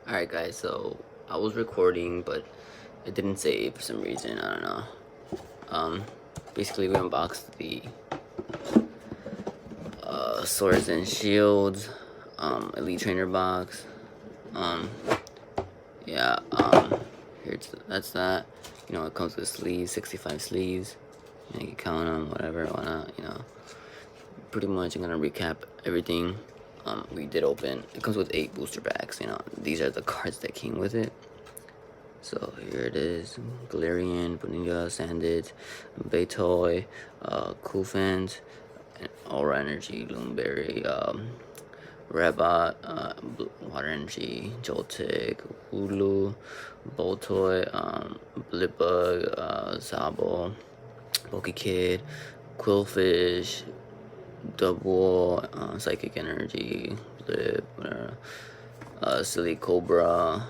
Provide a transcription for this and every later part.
Alright guys, so I was recording but it didn't save for some reason, I don't know. Basically we unboxed the Swords and Shields Elite Trainer box. Yeah, that's that. You know, it comes with sleeves, 65 sleeves. You can count them, whatever, whatnot, you know. Pretty much I'm gonna recap everything we did open. It comes with 8 booster packs, you know. These are the cards that came with it. So here it is: Galarian, Bonita, Sandit, Baytoy, Kufant, Aura Energy, Loomberry, Rabat, Water Energy, Joltik, Wooloo, Boltoy, Blipbug, Zabo, Pokekid, Quillfish, Double, Psychic Energy, Blip, Silly Cobra,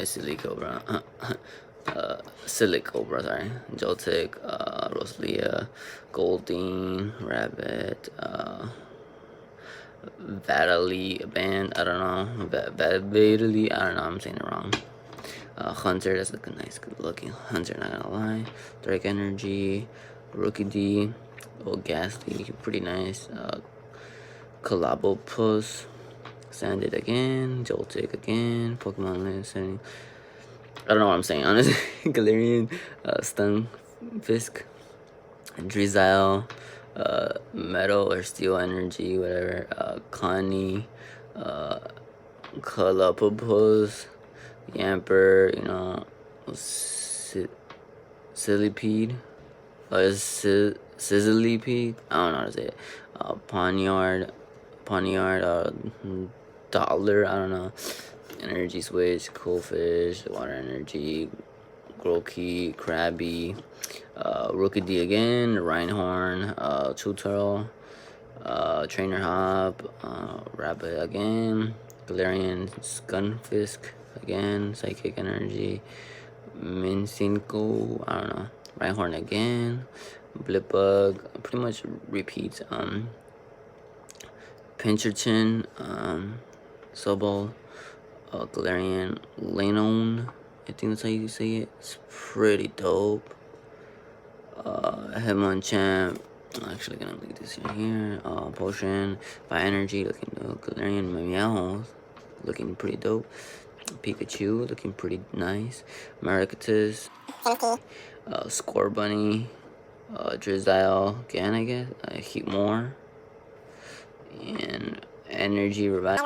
Silly Cobra, Silly Cobra, sorry, Joltik, Rosalia, Goldeen, Rabbit, Vadali Band, I don't know, Vadali, I don't know, I'm saying it wrong. Hunter, that's a nice, good looking Hunter, not gonna lie. Drake Energy, Rookie D, Ghastly, pretty nice. Colobopus, Sandit again, Joltik again, Pokemon Listening. I don't know what I'm saying, honestly. Galarian, Stunfisk, Drizzile, Metal or Steel Energy, whatever, Connie, Colobopus, Yamper, you know, Sizzlipede, Sizzlipede, I don't know how to say it, Ponyard, Dollar, I don't know, Energy Switch, Coolfish, Water Energy, Grookey, Krabby, Rookie D again, Rhinehorn, Chutaro, Trainer Hop, Rabbit again, Galarian, Stunfisk again, Psychic Energy, Mincinco, I don't know, Rhinehorn again, Blipbug, pretty much repeats, Pincherton, Sobol, Galarian, Lanone, I think that's how you say it. It's pretty dope. Hitmonchan, I'm actually gonna leave this in here. Potion, Fire Energy, looking dope. Galarian Meowth, looking pretty dope. Pikachu, looking pretty nice. Maricatus, Score Bunny, Drizzile, again, I guess. Heatmore, and Energy Revive.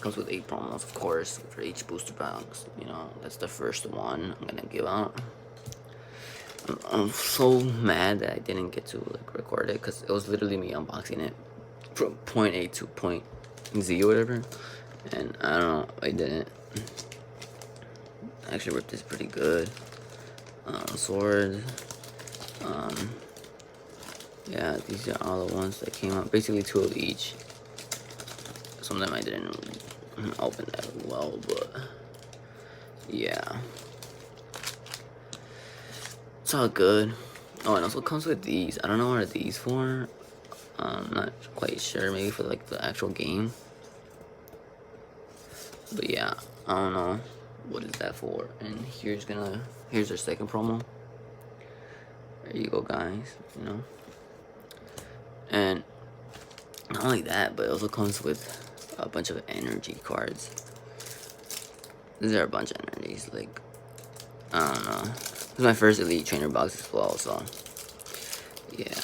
Comes with 8 promos, of course, for each booster box. You know, that's the first one I'm gonna give out. I'm so mad that I didn't get to like record it because it was literally me unboxing it from point A to point Z or whatever, and I don't know, I didn't. I actually ripped this pretty good. Sword. Yeah, these are all the ones that came out. Basically 2 of each. Some of them I didn't open that well, but yeah, it's all good. Oh, and also comes with these. I don't know what are these for. I'm not quite sure. Maybe for like the actual game. But yeah, I don't know what is that for. And here's our second promo. There you go, guys. You know. And not only that, but it also comes with a bunch of energy cards. These are a bunch of energies. Like, I don't know. This is my first Elite Trainer box as well, so yeah.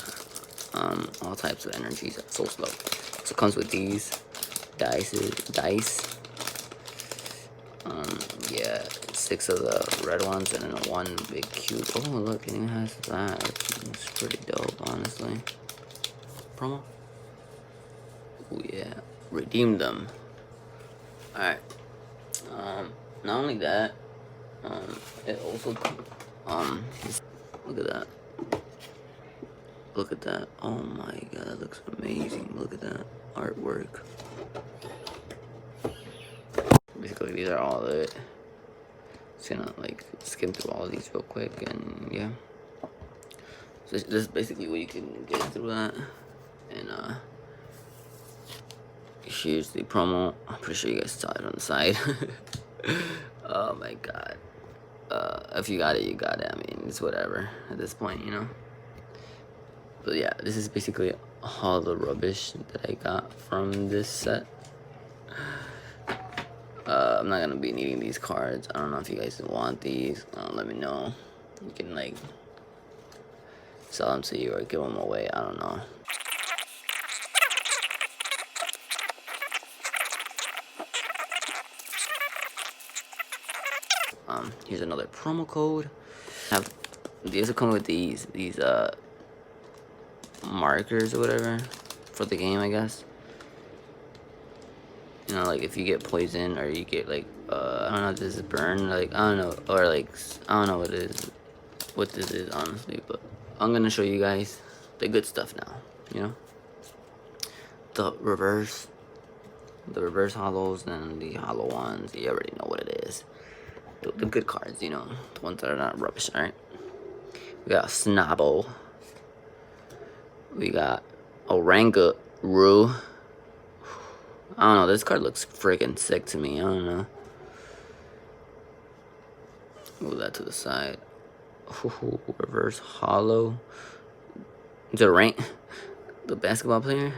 All types of energies. So slow. So it comes with these dice. Yeah, 6 of the red ones and then 1 big cube. Oh look, it even has that. It's pretty dope, honestly. Promo. Oh yeah, redeemed them. All right. Not only that, it also look at that. Look at that. Oh my god, that looks amazing. Look at that artwork. Basically, these are all of it. Just gonna like skim through all of these real quick, and yeah. So this is basically what you can get through that, and Here's the promo. I'm pretty sure you guys saw it on the side. Oh my god. If you got it, you got it. I mean, it's whatever at this point, you know. But yeah, this is basically all the rubbish that I got from this set. I'm not gonna be needing these cards. I don't know if you guys want these. Let me know. You can like sell them to you or give them away. I don't know. Here's another promo code. These will come with these markers or whatever for the game, I guess. You know, like if you get poisoned or you get like I don't know if this is burn, like I don't know, or like I don't know what this is honestly, but I'm gonna show you guys the good stuff now. You know, the reverse hollows and the hollow ones. You already know what it is. The good cards, you know, the ones that are not rubbish. All right, we got Snobble. We got Orangaroo. I don't know, this card looks freaking sick to me. I don't know. Move that to the side. Ooh, reverse hollow. Is it rank? The basketball player?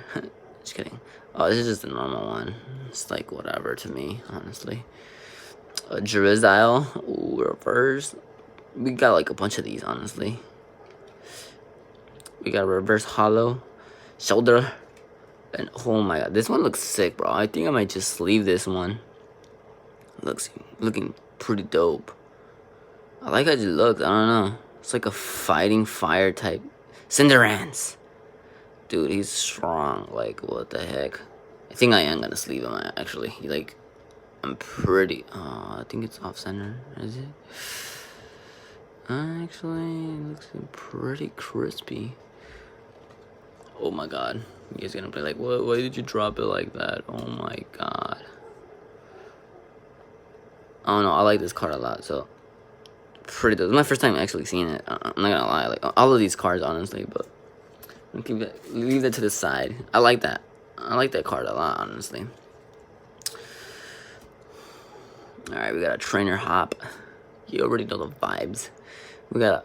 Just kidding. Oh, this is just a normal one. It's like whatever to me, honestly. Drizzile. Ooh, reverse. We got like a bunch of these, honestly. We got reverse hollow. Shoulder. And oh my god, this one looks sick, bro. I think I might just leave this one. Looking pretty dope. I like how it looks. I don't know. It's like a fighting fire type. Cinderance. Dude, he's strong. Like, what the heck? I think I am gonna sleeve him, actually. Like, I'm pretty... I think it's off-center. Is it? Actually, it looks pretty crispy. Oh my god. You guys gonna be like, what? Why did you drop it like that? Oh my god. I don't know. I like this card a lot, so... Pretty dope. It's my first time actually seeing it. I'm not gonna lie. Like, all of these cards, honestly, but... leave that to the side. I like that. I like that card a lot, honestly. Alright, we got a Trainer Hop. You already know the vibes. We got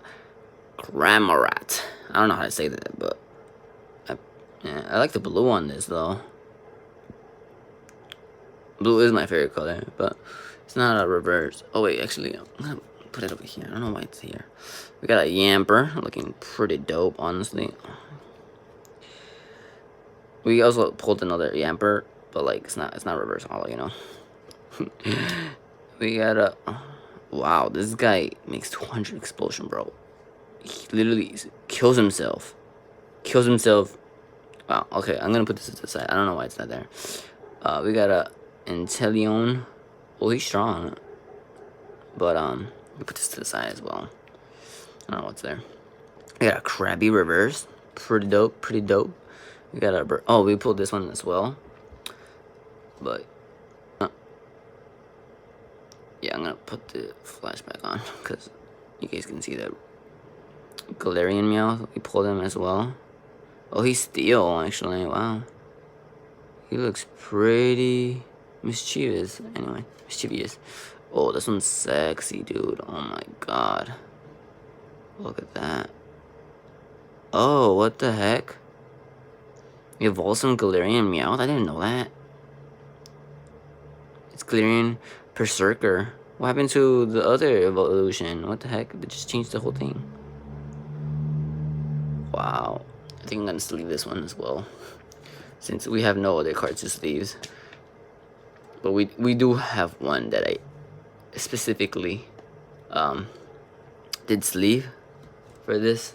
a Cramorant. I don't know how to say that, but... yeah, I like the blue on this, though. Blue is my favorite color, but it's not a reverse. Oh, wait, actually, I'm gonna put it over here. I don't know why it's here. We got a Yamper, looking pretty dope, honestly. We also pulled another Yamper, but, like, it's not reverse hollow, you know. We got a... wow, this guy makes 200 explosion, bro. He literally kills himself. Wow, okay, I'm gonna put this to the side. I don't know why it's not there. We got a Inteleon. Well, he's strong. But, we put this to the side as well. I don't know what's there. We got a Krabby reverse. Pretty dope, We got a... oh, we pulled this one as well. But... yeah, I'm gonna put the flashback on, because you guys can see that Galarian Meowth. We pulled him as well. Oh, he's steel, actually. Wow. He looks pretty mischievous. Anyway, mischievous. Oh, this one's sexy, dude. Oh my god. Look at that. Oh, what the heck? Evolved Galarian Meowth? I didn't know that. It's Galarian Berserker. What happened to the other evolution? What the heck? They just changed the whole thing. Wow. I think I'm gonna sleeve this one as well, since we have no other cards to sleeves. But we do have one that I specifically did sleeve for this,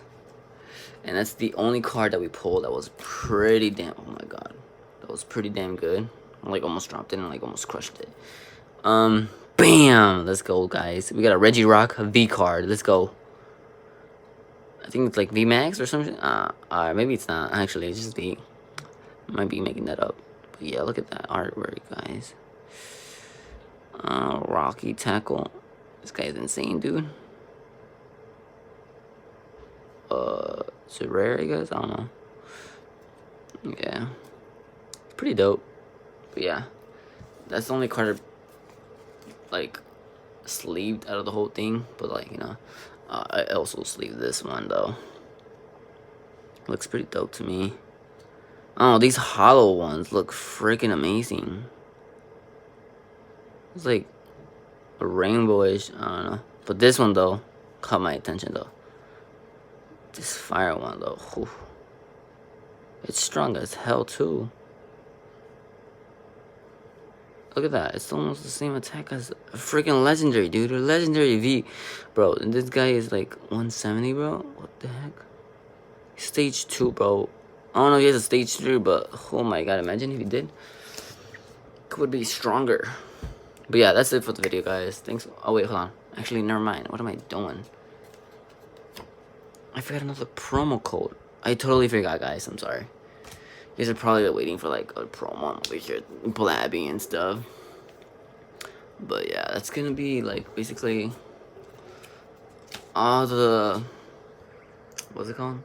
and that's the only card that we pulled that was pretty damn... oh my god, that was pretty damn good. I like almost dropped it and like almost crushed it. Bam! Let's go, guys. We got a Regirock V card. Let's go. I think it's like VMAX or something. Maybe it's not. Actually, it's just V. Might be making that up. But yeah, look at that artwork, guys. Rocky Tackle. This guy's insane, dude. Is it rare, I guess? I don't know. Yeah. Pretty dope. But yeah, that's the only card like sleeved out of the whole thing. But like, you know, I also sleeved this one though. Looks pretty dope to me. Oh, these hollow ones look freaking amazing. It's like a rainbowish, I don't know. But this one though caught my attention though. This fire one though, whew. It's strong as hell too. Look at that, it's almost the same attack as a freaking legendary, dude. A legendary V. Bro, and this guy is like 170, bro. What the heck? Stage 2, bro. I don't know if he has a stage 3, but oh my god, imagine if he did. Could be stronger. But yeah, that's it for the video, guys. Thanks. Oh, wait, hold on. Actually, never mind. What am I doing? I forgot another promo code. I totally forgot, guys. I'm sorry. You guys are probably waiting for like a promo over here, blabbing and stuff. But yeah, that's gonna be like basically all the, what's it called?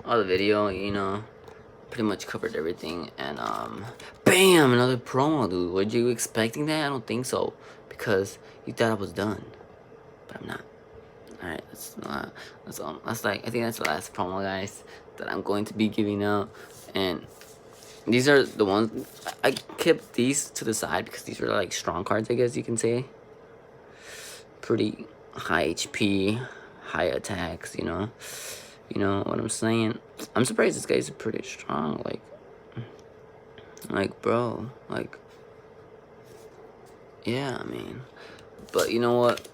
All the video, you know. Pretty much covered everything, and bam, another promo, dude. Were you expecting that? I don't think so, because you thought I was done, but I'm not. All right, that's like, I think that's the last promo, guys, that I'm going to be giving out, and these are the ones I kept these to the side because these are like strong cards, I guess you can say. Pretty high HP, high attacks, you know. You know what I'm saying? I'm surprised this guy's pretty strong. Like, bro, like, yeah, I mean, but you know what?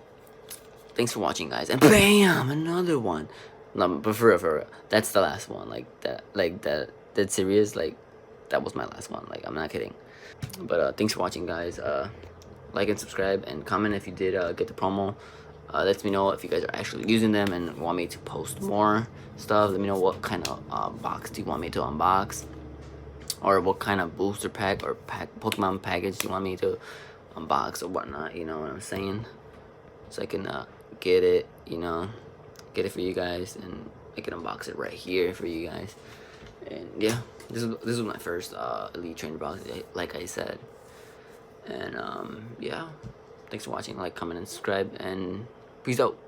Thanks for watching, guys, and bam, another one. No, but for real, that's the last one. That serious. Like, that was my last one. Like, I'm not kidding. But thanks for watching, guys. Like and subscribe and comment if you did get the promo. Let me know if you guys are actually using them and want me to post more stuff. Let me know what kind of box do you want me to unbox, or what kind of booster pack or Pokemon package you want me to unbox or whatnot. You know what I'm saying? So I can get it, you know, get it for you guys, and I can unbox it right here for you guys. And yeah, this was my first Elite Trainer box, like I said. And yeah, thanks for watching. Like, comment, and subscribe, and peace out.